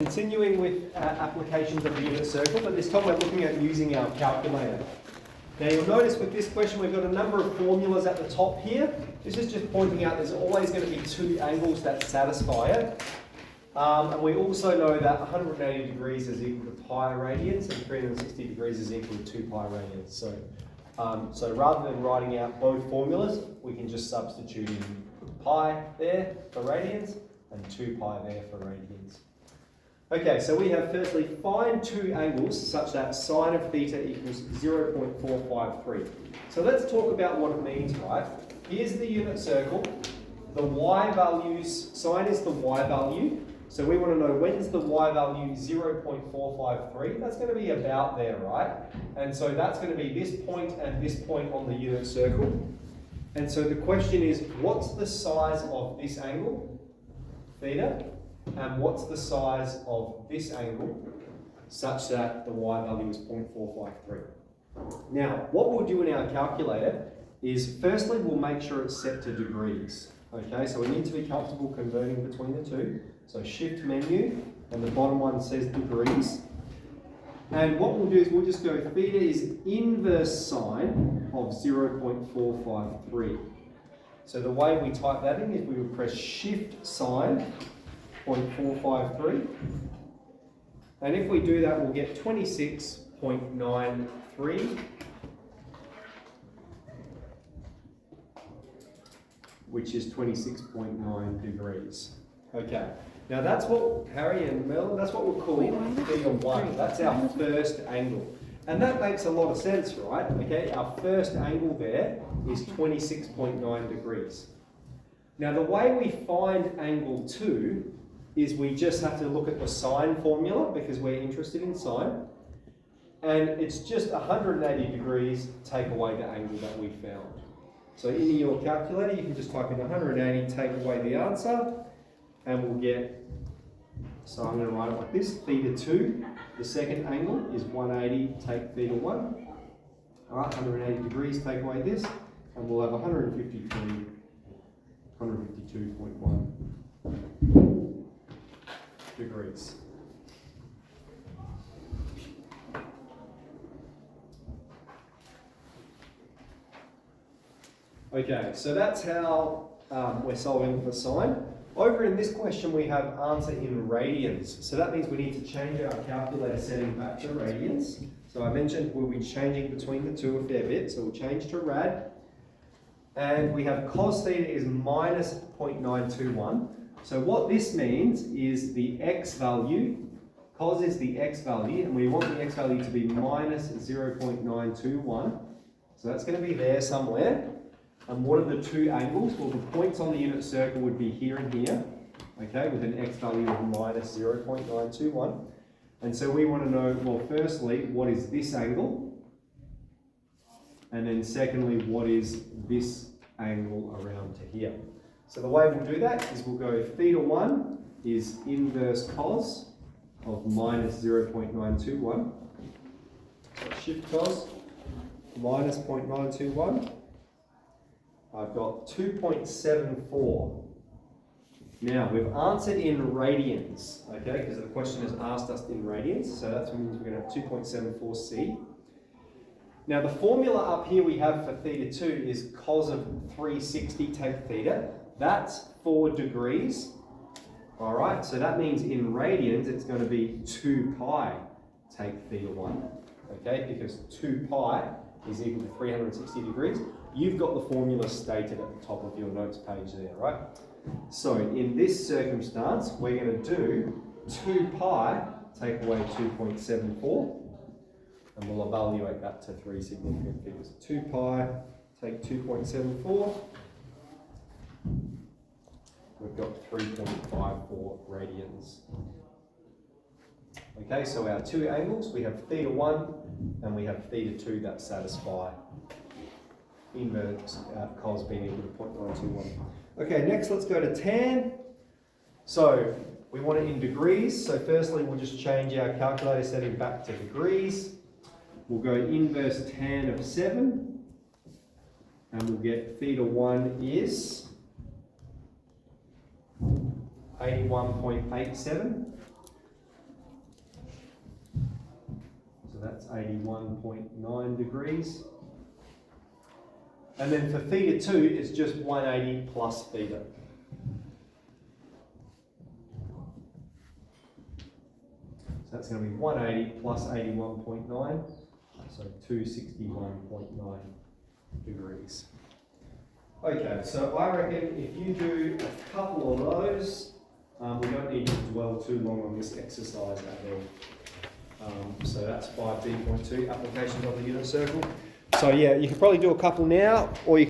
Continuing with applications of the unit circle, but this time we're looking at using our calculator. Now you'll notice with this question we've got a number of formulas at the top here. This is just pointing out there's always going to be two angles that satisfy it. And we also know that 180 degrees is equal to pi radians and 360 degrees is equal to 2 pi radians. So rather than writing out both formulas, we can just substitute in pi there for radians and 2 pi there for radians. Okay, so we have firstly find two angles such that sine of theta equals 0.453. So let's talk about what it means, right? Here's the unit circle. The y values, sine is the y value. So we want to know when's the y value 0.453. That's going to be about there, right? And so that's going to be this point and this point on the unit circle. And so the question is, what's the size of this angle, theta? And what's the size of this angle such that the y value is 0.453? Now, what we'll do in our calculator is firstly we'll make sure it's set to degrees. Okay, so we need to be comfortable converting between the two. So shift menu, and the bottom one says degrees. And what we'll do is we'll just go theta is inverse sine of 0.453. So the way we type that in is we would press shift sine 0.453, and if we do that we'll get 26.93, which is 26.9 degrees. Okay, now that's what, Harry and Mel, that's what we'll call theta 1. That's our first angle. And that makes a lot of sense, right? Okay, our first angle there is 26.9 degrees. Now the way we find angle 2 is we just have to look at the sine formula because we're interested in sine. And it's just 180 degrees take away the angle that we found. So in your calculator, you can just type in 180, take away the answer, and we'll get, so I'm going to write it like this, theta 2, the second angle is 180, take theta 1. All right, 180 degrees, take away this, and we'll have 152.1 degrees. Okay, so that's how we're solving for sine. Over in this question we have answer in radians. So that means we need to change our calculator setting back to radians. So I mentioned we'll be changing between the two a fair bit, so we'll change to rad. And we have cos theta is minus 0.921. So what this means is the x value, cos is the x value, and we want the x value to be minus 0.921. So that's going to be there somewhere. And what are the two angles? Well, the points on the unit circle would be here and here, okay, with an x value of minus 0.921. And so we want to know, well, firstly, what is this angle? And then secondly, what is this angle around to here? So the way we'll do that is we'll go theta 1 is inverse cos of minus 0.921. So shift cos minus 0.921. I've got 2.74. Now we've answered in radians, okay, because the question has asked us in radians, so that means we're going to have 2.74c. Now the formula up here we have for theta 2 is cos of 360 take theta. That's 4 degrees. All right, so that means in radians it's going to be 2 pi take theta 1, okay, because 2 pi is equal to 360 degrees. You've got the formula stated at the top of your notes page there, right? So in this circumstance, we're going to do 2 pi take away 2.74, and we'll evaluate that to three significant figures. 2 pi take 2.74. We've got 3.54 radians. Okay, so our two angles, we have theta 1 and we have theta 2 that satisfy inverse cos being equal to 0.921. Okay, next let's go to tan. So we want it in degrees. So firstly, we'll just change our calculator setting back to degrees. We'll go inverse tan of 7, and we'll get theta 1 is 81.87. that's 81.9 degrees. And then for theta 2, it's just 180 plus theta. So that's going to be 180 plus 81.9, so 261.9 degrees. Okay, so I reckon if you do a couple of those, we don't need to dwell too long on this exercise at all. So that's 5D.2, applications of the unit circle. So yeah, you can probably do a couple now, or you